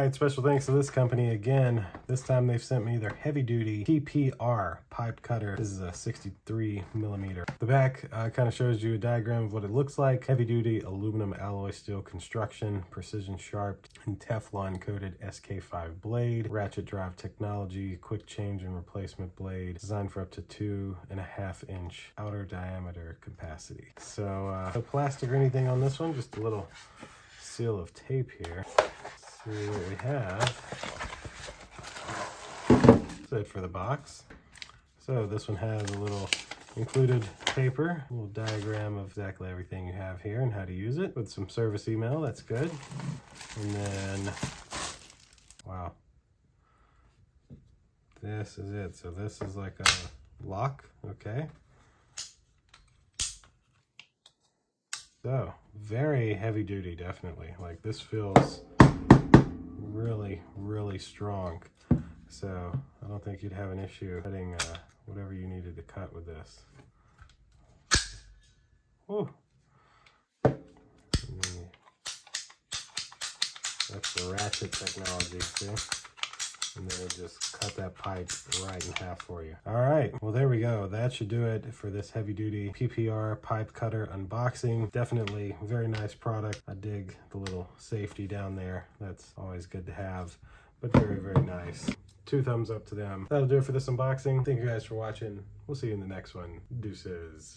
right, special thanks to this company again. This time they've sent me their heavy duty PPR pipe cutter. This is a 63 millimeter. The back kind of shows you a diagram of what it looks like. Heavy duty aluminum alloy steel construction, precision sharp and Teflon coated SK5 blade, ratchet drive technology, quick change and replacement blade, designed for up to 2.5 inch outer diameter capacity. So no plastic or anything on this one, just a little seal of tape here. Let's see what we have. That's it for the box. So this one has a little included paper, a little diagram of exactly everything you have here and how to use it, with some service email. That's good. And then, wow, this is it. So this is like a lock, okay. So very heavy duty, definitely. Like this feels really, really strong. So I don't think you'd have an issue cutting whatever you needed to cut with this. Whew. That's the Ratchet technology, see? And then it just cut that pipe right in half for you. All right, well there we go. That should do it for this heavy duty PPR pipe cutter unboxing. Definitely very nice product. I dig the little safety down there. That's always good to have, but very, very nice. 2 thumbs up to them. That'll do it for this unboxing. Thank you guys for watching. We'll see you in the next one. Deuces.